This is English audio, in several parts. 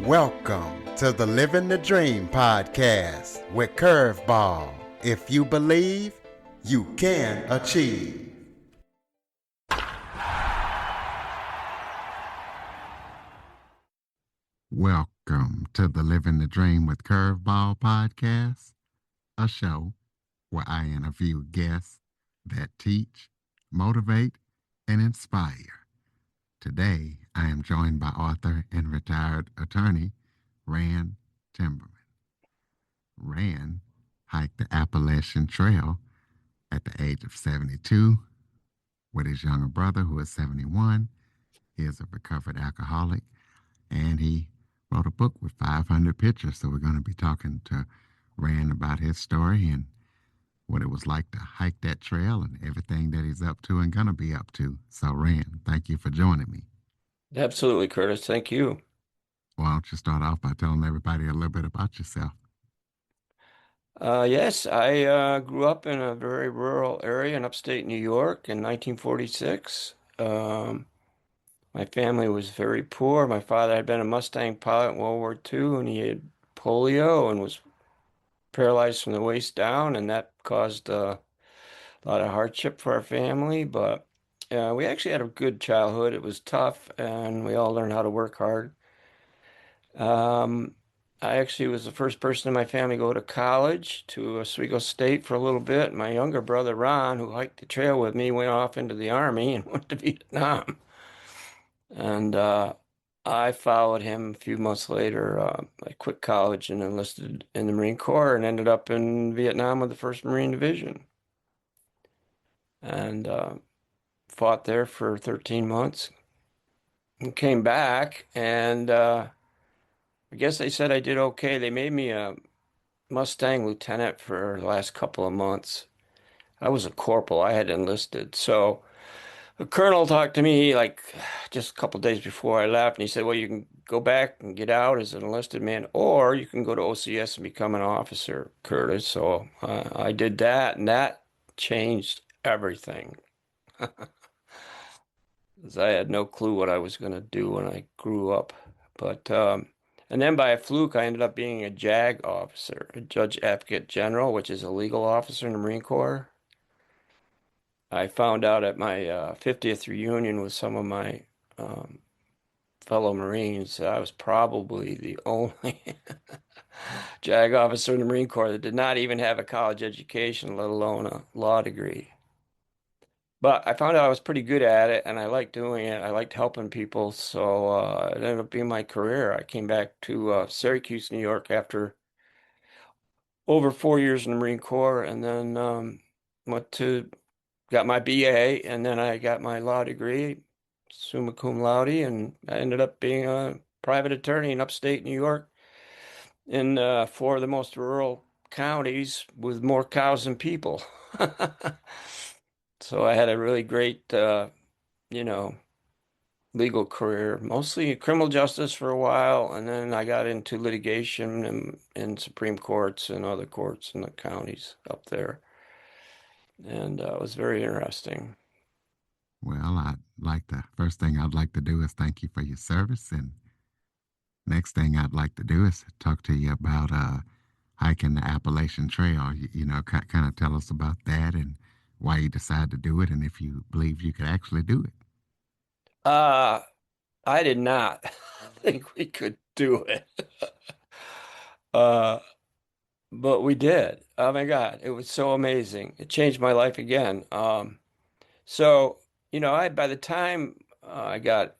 Welcome to the Living the Dream podcast with Curveball. If you believe, you can achieve. Welcome to the Living the Dream with Curveball podcast, a show where I interview guests that teach, motivate, and inspire. Today, I am joined by author and retired attorney, Rand Timmerman. Rand hiked the Appalachian Trail at the age of 72 with his younger brother, who is 71. He is a recovered alcoholic, and he wrote a book with 500 pictures. So we're going to be talking to Rand about his story and what it was like to hike that trail and everything that he's up to and going to be up to. So, Rand, thank you for joining me. Absolutely, Curtis. Thank you. Why don't you start off by telling everybody a little bit about yourself? Yes, I grew up in a very rural area in upstate New York in 1946. My family was very poor. My father had been a Mustang pilot in World War II, and he had polio and was paralyzed from the waist down, and that caused a lot of hardship for our family. But we actually had a good childhood. It was tough, and we all learned how to work hard. Um, I actually was the first person in my family to go to college to Oswego State for a little bit. My younger brother Ron, who hiked the trail with me, went off into the Army and went to Vietnam. And I followed him a few months later. I quit college and enlisted in the Marine Corps and ended up in Vietnam with the 1st Marine Division. And fought there for 13 months and came back and I guess they said I did okay. They made me a Mustang lieutenant for the last couple of months. I was a corporal. I had enlisted. So a colonel talked to me like just a couple of days before I left, and he said, well, you can go back and get out as an enlisted man, or you can go to OCS and become an officer, Curtis. So I did that, and that changed everything. 'Cause I had no clue what I was going to do when I grew up. But and then by a fluke, I ended up being a JAG officer, a Judge Advocate General, which is a legal officer in the Marine Corps. I found out at my 50th reunion with some of my um, fellow Marines that I was probably the only JAG officer in the Marine Corps that did not even have a college education, let alone a law degree. But I found out I was pretty good at it and I liked doing it. I liked helping people. So it ended up being my career. I came back to Syracuse, New York after over 4 years in the Marine Corps and then went to, got my BA and then I got my law degree, summa cum laude, and I ended up being a private attorney in upstate New York in four of the most rural counties with more cows than people. So I had a really great, you know, legal career, mostly criminal justice for a while, and then I got into litigation in Supreme Courts and other courts in the counties up there, and it was very interesting. Well, first thing I'd like to do is thank you for your service. And next thing I'd like to do is talk to you about hiking the Appalachian Trail. Kind of tell us about that and why you decided to do it and if you believe you could actually do it. Uh, I did not think we could do it. Uh, but we did. Oh my God, it was so amazing. It changed my life again. So, I by the time I got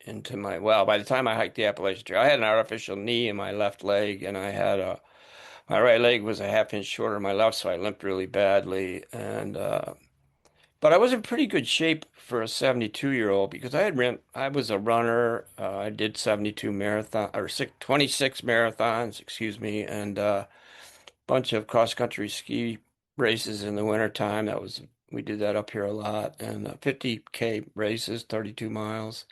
into by the time I hiked the Appalachian Trail, I had an artificial knee in my left leg, and my right leg was a half inch shorter than my left, so I limped really badly. And but I was in pretty good shape for a 72-year-old because I was a runner. I did 72 marathon or 26 marathons, excuse me, and bunch of cross country ski races in the wintertime. We did that up here a lot, and 50K races, 32 miles.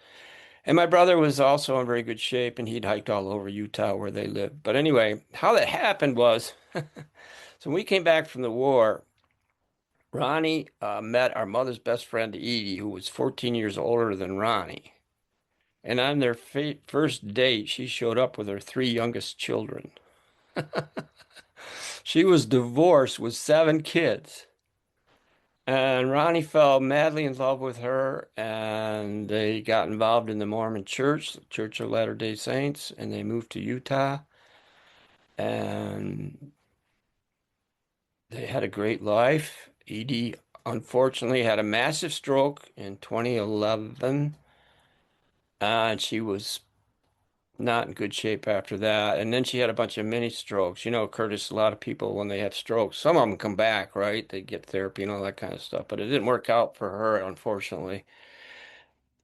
And my brother was also in very good shape, and he'd hiked all over Utah where they lived. But anyway, how that happened was, so when we came back from the war, Ronnie met our mother's best friend, Edie, who was 14 years older than Ronnie. And on their first date, she showed up with her three youngest children. She was divorced with seven kids. And Ronnie fell madly in love with her, and they got involved in the Mormon Church, the Church of Latter-day Saints, and they moved to Utah. And they had a great life. Edie unfortunately had a massive stroke in 2011, and she was not in good shape after that. And then she had a bunch of mini strokes. You know, Curtis, a lot of people, when they have strokes, some of them come back, right? They get therapy and all that kind of stuff, but it didn't work out for her, unfortunately.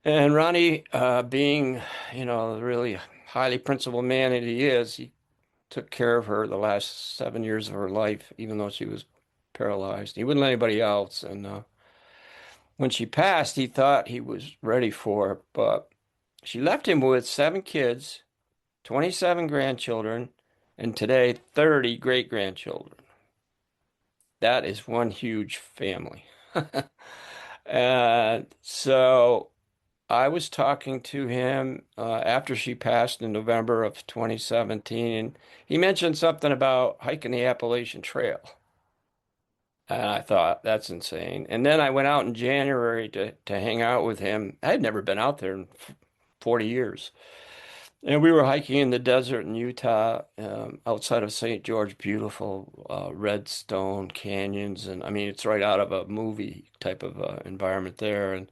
And Ronnie, being, the really highly principled man that he is, he took care of her the last 7 years of her life, even though she was paralyzed. He wouldn't let anybody else. And when she passed, he thought he was ready for it, but she left him with seven kids, 27 grandchildren, and today 30 great-grandchildren. That is one huge family. And so I was talking to him after she passed in November of 2017, and he mentioned something about hiking the Appalachian Trail. And I thought, that's insane. And then I went out in January to hang out with him. I had never been out there in 40 years. And we were hiking in the desert in Utah, outside of St. George, beautiful red stone canyons. And I mean, it's right out of a movie type of environment there. And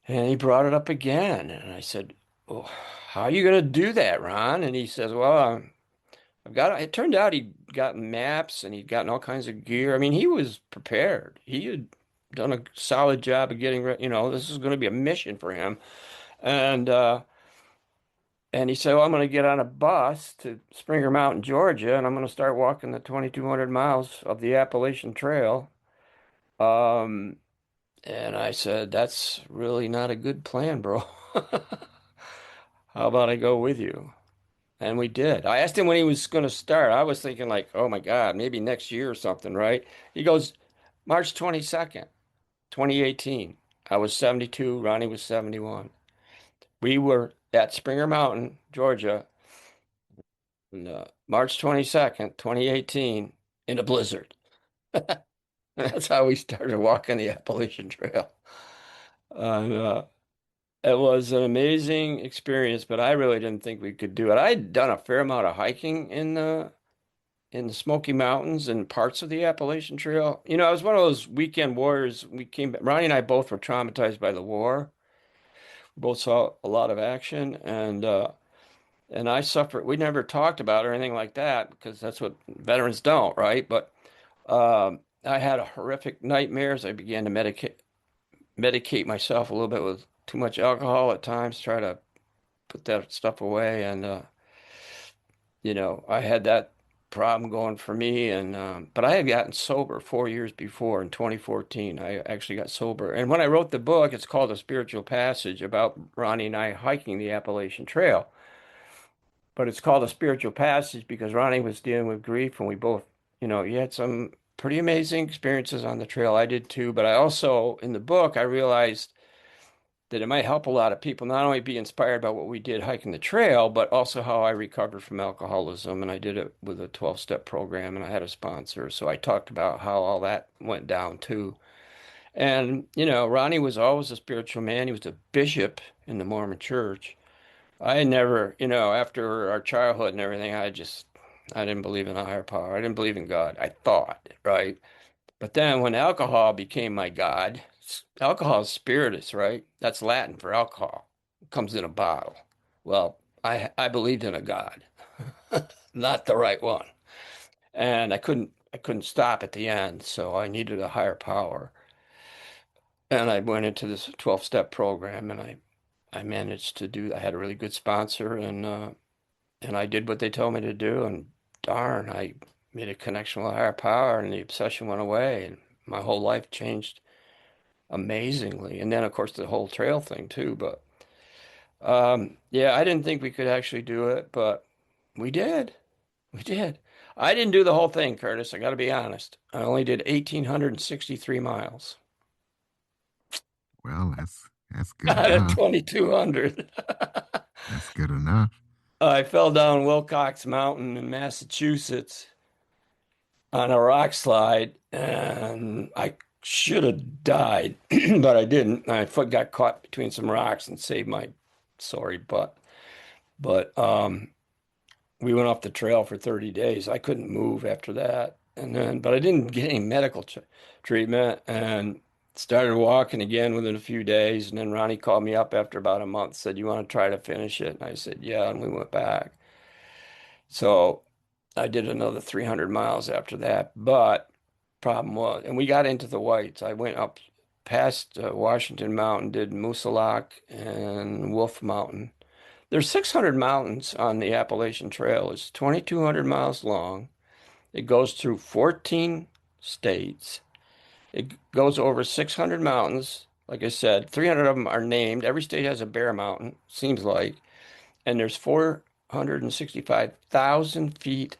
he brought it up again. And I said, "Oh, how are you going to do that, Ron?" And he says, "Well, I've got, it turned out he'd gotten maps and he'd gotten all kinds of gear. I mean, he was prepared. He had done a solid job of getting ready. This is going to be a mission for him. And, uh, and he said, well, I'm going to get on a bus to Springer Mountain, Georgia, and I'm going to start walking the 2,200 miles of the Appalachian Trail. Um, and I said, that's really not a good plan, bro. How about I go with you? And we did. I asked him when he was going to start. I was thinking like, oh my God, maybe next year or something, right? He goes, March 22nd, 2018. I was 72, Ronnie was 71. We were at Springer Mountain, Georgia, on March 22nd, 2018, in a blizzard. That's how we started walking the Appalachian Trail. And it was an amazing experience, but I really didn't think we could do it. I'd done a fair amount of hiking in the Smoky Mountains and parts of the Appalachian Trail. I was one of those weekend warriors. Ronnie and I both were traumatized by the war. We both saw a lot of action, and I suffered. We never talked about it or anything like that because that's what veterans don't, right? But I had horrific nightmares. I began to medicate myself a little bit with too much alcohol at times, try to put that stuff away, and I had that problem going for me, and but I had gotten sober 4 years before in 2014. I actually got sober, and when I wrote the book, it's called A Spiritual Passage about Ronnie and I hiking the Appalachian Trail. But it's called A Spiritual Passage because Ronnie was dealing with grief, and we both, you had some pretty amazing experiences on the trail. I did too, but I also, in the book, I realized that it might help a lot of people not only be inspired by what we did hiking the trail, but also how I recovered from alcoholism. And I did it with a 12-step program, and I had a sponsor. So I talked about how all that went down too. And, Ronnie was always a spiritual man. He was a bishop in the Mormon church. I never, after our childhood and everything, I didn't believe in a higher power. I didn't believe in God. I thought, right? But then when alcohol became my God, alcohol is spiritus, right? That's Latin for alcohol. It comes in a bottle. Well, I believed in a God, not the right one. And I couldn't stop at the end, so I needed a higher power. And I went into this 12-step program, and I managed to do. I had a really good sponsor, and I did what they told me to do, and darn, I made a connection with a higher power, and the obsession went away, and my whole life changed amazingly. And then, of course, the whole trail thing too. But yeah, I didn't think we could actually do it, but we did. We did. I didn't do the whole thing, Curtis. I got to be honest. I only did 1,863 miles. Well, That's good out of enough. 2,200. That's good enough. I fell down Wilcox Mountain in Massachusetts on a rock slide, and I should have died, but I didn't. My foot got caught between some rocks and saved my sorry butt. But we went off the trail for 30 days. I couldn't move after that. And then, but I didn't get any medical treatment and started walking again within a few days. And then Ronnie called me up after about a month, said, "You want to try to finish it?" And I said, "Yeah." And we went back. So I did another 300 miles after that. But problem was, and we got into the Whites. I went up past Washington Mountain, did Moosalak and Wolf Mountain. There's 600 mountains on the Appalachian Trail. It's 2,200 miles long. It goes through 14 states. It goes over 600 mountains. Like I said, 300 of them are named. Every state has a bear mountain, seems like. And there's 465,000 feet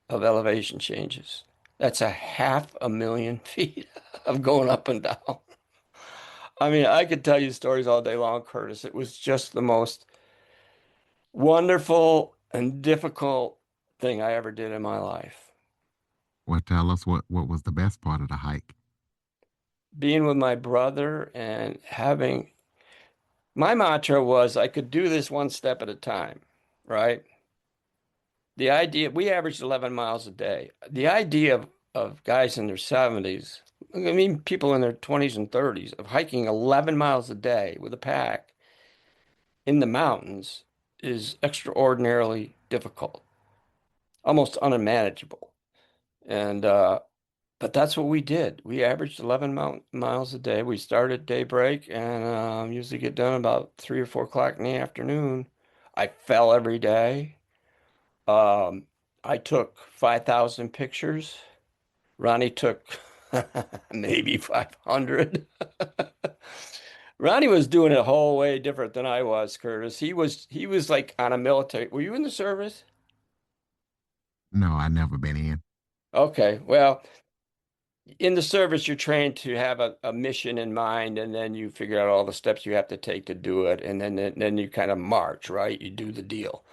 of elevation changes. That's a 500,000 feet of going up and down. I mean, I could tell you stories all day long, Curtis. It was just the most wonderful and difficult thing I ever did in my life. Well, tell us what was the best part of the hike? Being with my brother and having my mantra was I could do this one step at a time, right? The idea, we averaged 11 miles a day. The idea of guys in their 70s, I mean, people in their 20s and 30s, of hiking 11 miles a day with a pack in the mountains is extraordinarily difficult, almost unmanageable. And but that's what we did. We averaged 11 miles a day. We started at daybreak and usually get done about 3 or 4 o'clock in the afternoon. I fell every day. Um, I took 5,000 pictures. Ronnie took maybe 500. Ronnie was doing it a whole way different than I was, Curtis. He was like on a military. Were you in the service? No, I never been in. Okay. Well, in the service, you're trained to have a mission in mind, and then you figure out all the steps you have to take to do it, and then you kind of march, right? You do the deal.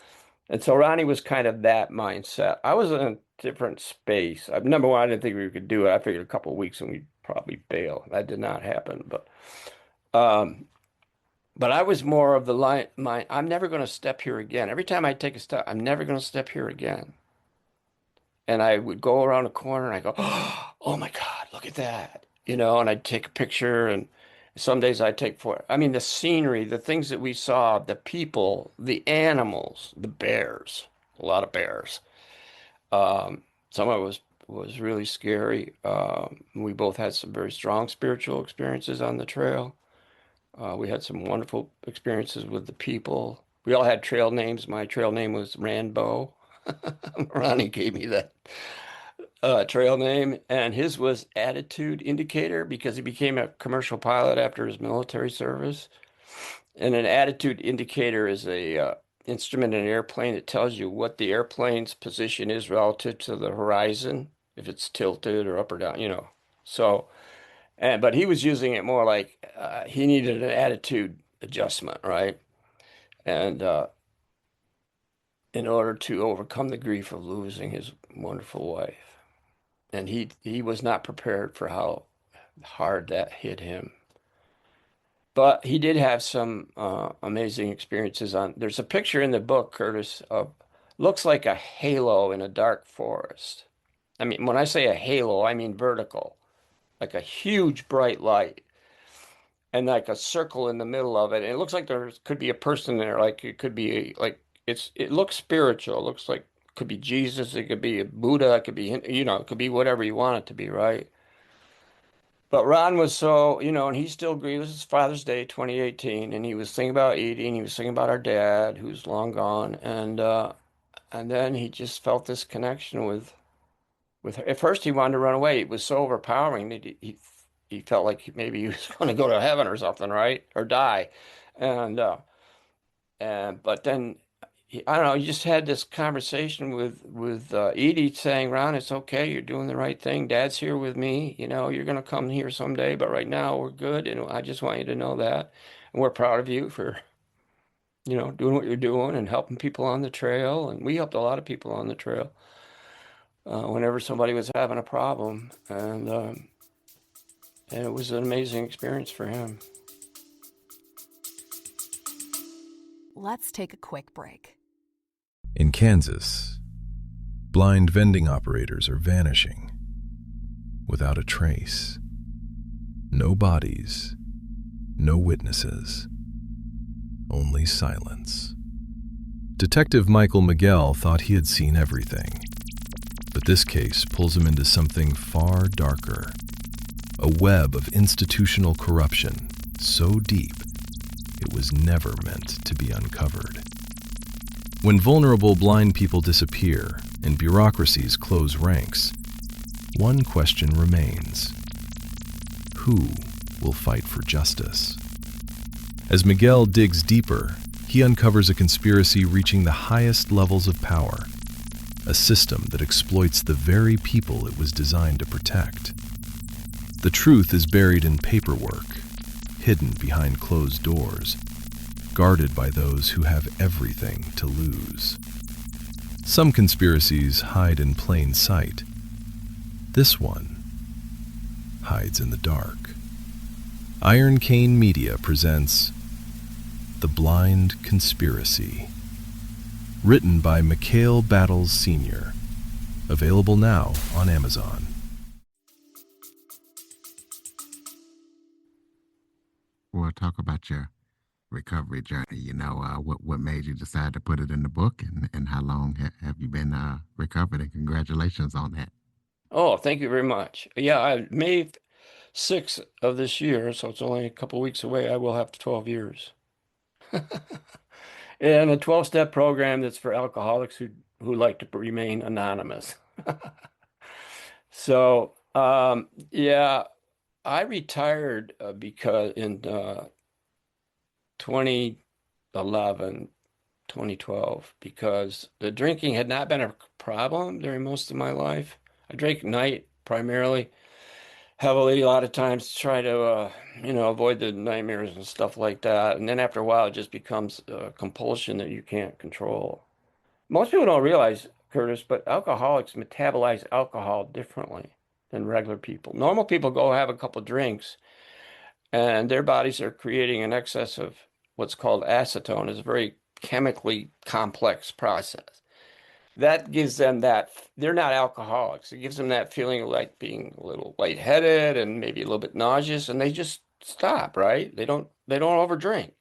And so Ronnie was kind of that mindset. I was in a different space. Number one, I didn't think we could do it. I figured a couple of weeks and we'd probably bail. That did not happen. Um, but I was more of the line, I'm never going to step here again. Every time I take a step, I'm never going to step here again. And I would go around a corner and I go, "Oh my God, look at that." And I'd take a picture and some days I'd take four. I mean, the scenery, the things that we saw, the people, the animals, the bears, a lot of bears. Some of it was really scary. We both had some very strong spiritual experiences on the trail. We had some wonderful experiences with the people. We all had trail names. My trail name was Rambo. Ronnie gave me that trail name, and his was Attitude Indicator because he became a commercial pilot after his military service. And an attitude indicator is a instrument in an airplane that tells you what the airplane's position is relative to the horizon, if it's tilted or up or down. So, but he was using it more like he needed an attitude adjustment, right? And in order to overcome the grief of losing his wonderful wife. And he was not prepared for how hard that hit him. But he did have some amazing experiences on. There's a picture in the book, Curtis, of looks like a halo in a dark forest. I mean, when I say a halo, I mean vertical, like a huge bright light and like a circle in the middle of it. And it looks like there could be a person there, like it could be like it looks spiritual. It looks like it could be Jesus, it could be a Buddha, it could be it could be whatever you want it to be, right? But Ron was so, and he still agreed. This is Father's Day 2018, and he was thinking about eating. He was thinking about our dad, who's long gone, and then he just felt this connection with her. At first, he wanted to run away. It was so overpowering that he felt like maybe he was going to go to heaven or something, right? Or die. And but then I don't know, you just had this conversation with Edie saying, Ron, it's okay, you're doing the right thing. Dad's here with me. You're gonna come here someday, but right now we're good, and I just want you to know that. And we're proud of you for, doing what you're doing and helping people on the trail. And we helped a lot of people on the trail whenever somebody was having a problem, and it was an amazing experience for him. Let's take a quick break. In Kansas, blind vending operators are vanishing without a trace. No bodies, no witnesses, only silence. Detective Michael Miguel thought he had seen everything, but this case pulls him into something far darker. A web of institutional corruption so deep it was never meant to be uncovered. When vulnerable blind people disappear and bureaucracies close ranks, one question remains: who will fight for justice? As Miguel digs deeper, he uncovers a conspiracy reaching the highest levels of power, a system that exploits the very people it was designed to protect. The truth is buried in paperwork, hidden behind closed doors, guarded by those who have everything to lose. Some conspiracies hide in plain sight. This one hides in the dark. Iron Cane Media presents The Blind Conspiracy, written by Mikhail Battles Sr., available now on Amazon. We'll talk about your recovery journey. What made you decide to put it in the book, and how long have you been recovered? And congratulations on that. Oh, thank you very much. Yeah, May 6th of this year, so it's only a couple weeks away, I will have 12 years. And a 12-step program that's for alcoholics who like to remain anonymous. So, yeah, I retired because in 2011, 2012, because the drinking had not been a problem during most of my life. I drank at night primarily, heavily, a lot of times to try to, avoid the nightmares and stuff like that. And then after a while, it just becomes a compulsion that you can't control. Most people don't realize, Curtis, but alcoholics metabolize alcohol differently than regular people. Normal people go have a couple drinks, and their bodies are creating an excess of what's called acetone. It's a very chemically complex process. That gives them that, they're not alcoholics. It gives them that feeling of like being a little lightheaded and maybe a little bit nauseous, and they just stop, right? They don't overdrink.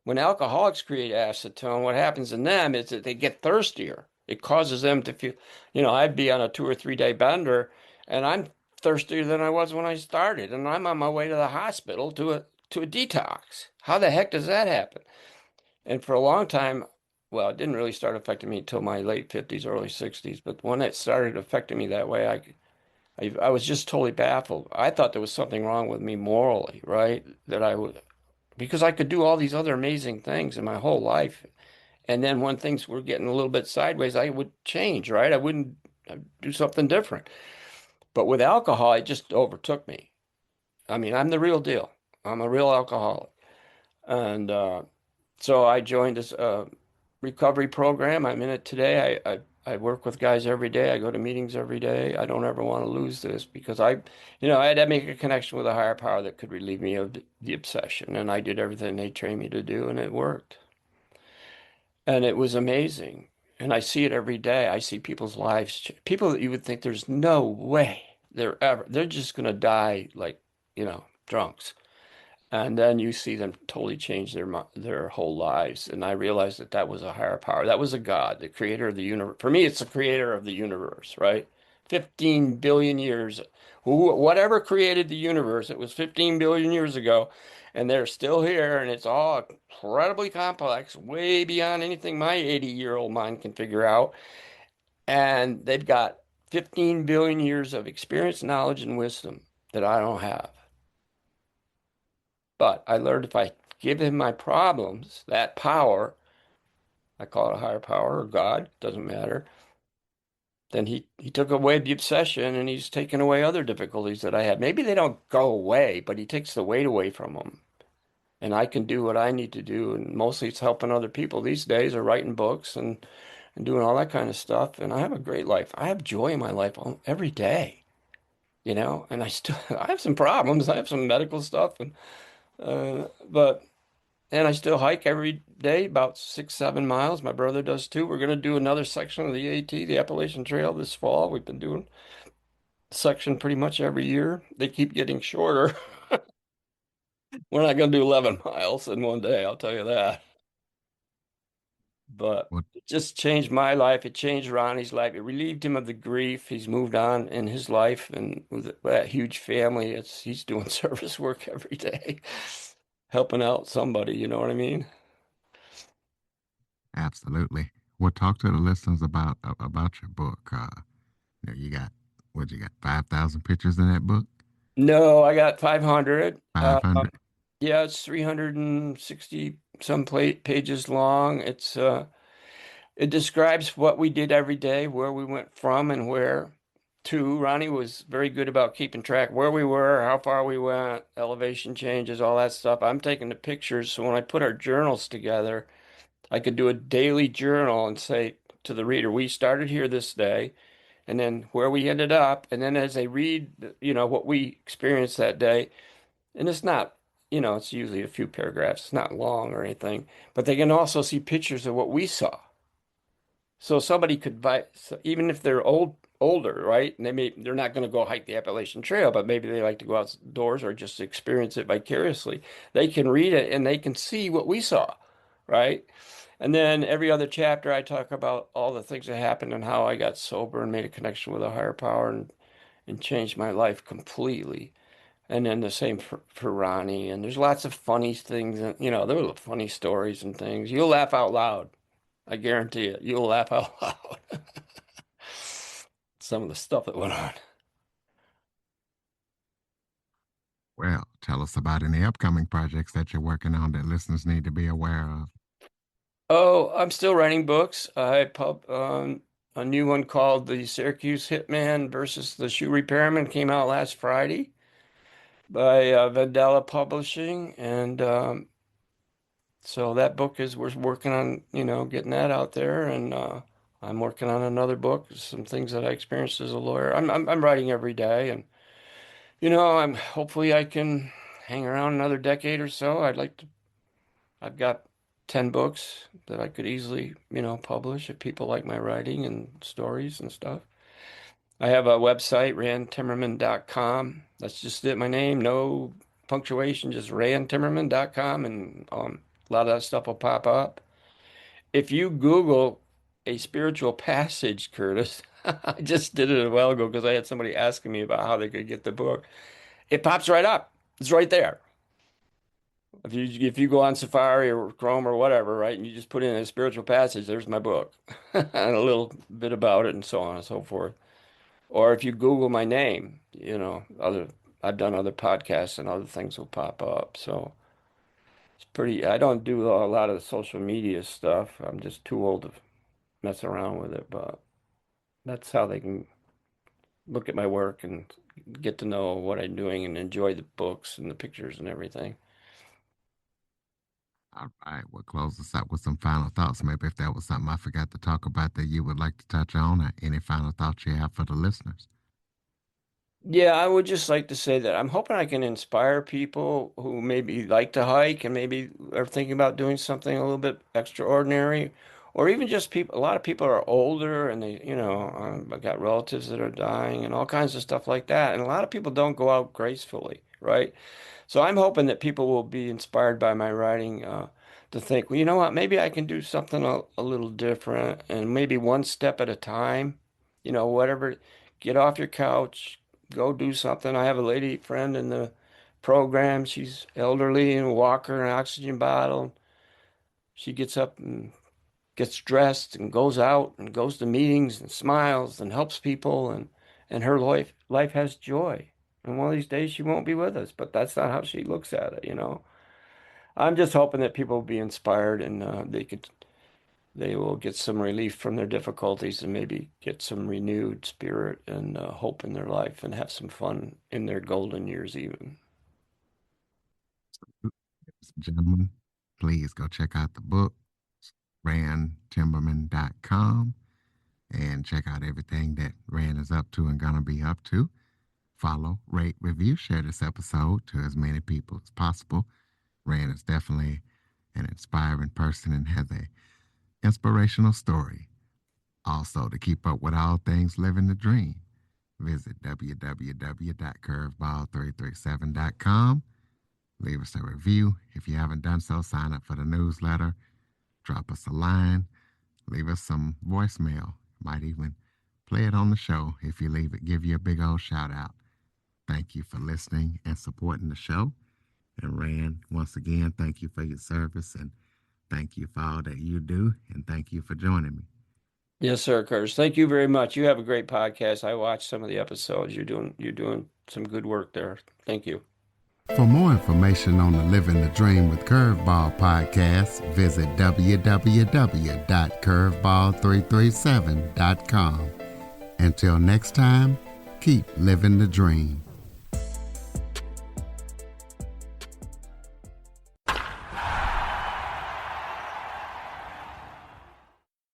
When alcoholics create acetone, what happens in them is that they get thirstier. It causes them to feel, I'd be on a 2 or 3 day bender, and I'm thirstier than I was when I started, and I'm on my way to the hospital to a detox. How the heck does that happen? And for a long time, well, it didn't really start affecting me until my late 50s, early 60s. But when it started affecting me that way, I was just totally baffled. I thought there was something wrong with me morally, right? That I would, because I could do all these other amazing things in my whole life. And then when things were getting a little bit sideways, I would change, right? I'd do something different. But with alcohol, it just overtook me. I mean, I'm the real deal. I'm a real alcoholic. And so I joined this recovery program. I'm in it today. I work with guys every day. I go to meetings every day. I don't ever want to lose this because I had to make a connection with a higher power that could relieve me of the obsession. And I did everything they trained me to do, and it worked. And it was amazing. And I see it every day. I see people's lives, people that you would think there's no way they're just going to die like, drunks. And then you see them totally change their whole lives. And I realized that that was a higher power. That was a God, the creator of the universe. For me, it's the creator of the universe, right? 15 billion years. Whatever created the universe, it was 15 billion years ago. And they're still here. And it's all incredibly complex, way beyond anything my 80-year-old mind can figure out. And they've got 15 billion years of experience, knowledge, and wisdom that I don't have. But I learned if I give him my problems, that power, I call it a higher power or God, doesn't matter. Then he took away the obsession and he's taken away other difficulties that I had. Maybe they don't go away, but he takes the weight away from them. And I can do what I need to do. And mostly it's helping other people these days or writing books and doing all that kind of stuff. And I have a great life. I have joy in my life every day, and I still I have some problems. I have some medical stuff but and I still hike every day about 6, 7 miles. My brother does too. We're going to do another section of the AT, the Appalachian Trail, this fall. We've been doing section pretty much every year. They keep getting shorter. We're not going to do 11 miles in one day, I'll tell you that. But What it just changed my life. It changed Ronnie's life. It relieved him of the grief. He's moved on in his life, and with that huge family, he's doing service work every day, helping out somebody, you know what I mean? absolutely. Well, talk to the listeners about your book. You got what you got 5,000 pictures in that book? No, I got 500. 500. Yeah, it's 360 some pages long. It describes what we did every day, where we went from and where to. Ronnie was very good about keeping track where we were, how far we went, elevation changes, all that stuff. I'm taking the pictures, so when I put our journals together, I could do a daily journal and say to the reader, we started here this day, and then where we ended up, and then as they read, what we experienced that day, and it's not, it's usually a few paragraphs, it's not long or anything, but they can also see pictures of what we saw. So somebody could buy, so even if they're older, right? And they're not going to go hike the Appalachian Trail, but maybe they like to go outdoors or just experience it vicariously. They can read it and they can see what we saw, right? And then every other chapter, I talk about all the things that happened and how I got sober and made a connection with a higher power and changed my life completely. And then the same for Ronnie. And there's lots of funny things, and there were funny stories and things. You'll laugh out loud. I guarantee it. You'll laugh out loud. Some of the stuff that went on. Well, tell us about any upcoming projects that you're working on that listeners need to be aware of. Oh, I'm still writing books. I pub a new one called The Syracuse Hitman versus the Shoe Repairman came out last Friday by Vandella Publishing, and so that book we're working on, getting that out there, and I'm working on another book, some things that I experienced as a lawyer. I'm writing every day, and I'm hopefully I can hang around another decade or so. I've got 10 books that I could easily, publish if people like my writing and stories and stuff. I have a website, randtimmerman.com. That's just it, my name, no punctuation, just randtimmerman.com, and a lot of that stuff will pop up. If you Google a spiritual passage, Curtis, I just did it a while ago because I had somebody asking me about how they could get the book. It pops right up. It's right there. If you go on Safari or Chrome or whatever, right, and you just put in a spiritual passage, there's my book and a little bit about it and so on and so forth. Or if you Google my name, I've done other podcasts and other things will pop up. So it's pretty, I don't do a lot of social media stuff. I'm just too old to mess around with it, but that's how they can look at my work and get to know what I'm doing and enjoy the books and the pictures and everything. All right, we'll close this up with some final thoughts. Maybe if that was something I forgot to talk about that you would like to touch on, or any final thoughts you have for the listeners. Yeah, I would just like to say that I'm hoping I can inspire people who maybe like to hike and maybe are thinking about doing something a little bit extraordinary, or even just people. A lot of people are older and I've got relatives that are dying and all kinds of stuff like that. And a lot of people don't go out gracefully, right? So I'm hoping that people will be inspired by my writing to think, well, you know what, maybe I can do something a little different and maybe one step at a time, whatever. Get off your couch, go do something. I have a lady friend in the program. She's elderly and a walker, an oxygen bottle. She gets up and gets dressed and goes out and goes to meetings and smiles and helps people and her life has joy. And one of these days she won't be with us, but that's not how she looks at it. I'm just hoping that people will be inspired and they could they will get some relief from their difficulties and maybe get some renewed spirit and hope in their life and have some fun in their golden years even. Ladies and gentlemen, please go check out the book, randtimberman.com, and check out everything that Rand is up to and going to be up to. Follow, rate, review, share this episode to as many people as possible. Rand is definitely an inspiring person and has a inspirational story. Also, to keep up with all things Living the Dream, visit www.curveball337.com. Leave us a review. If you haven't done so, sign up for the newsletter. Drop us a line. Leave us some voicemail. Might even play it on the show. If you leave it, give you a big old shout out. Thank you for listening and supporting the show. And Rand, once again, thank you for your service and thank you for all that you do. And thank you for joining me. Yes, sir, Curtis. Thank you very much. You have a great podcast. I watched some of the episodes. You're doing some good work there. Thank you. For more information on the Living the Dream with Curveball podcast, visit www.curveball337.com. Until next time, keep living the dream.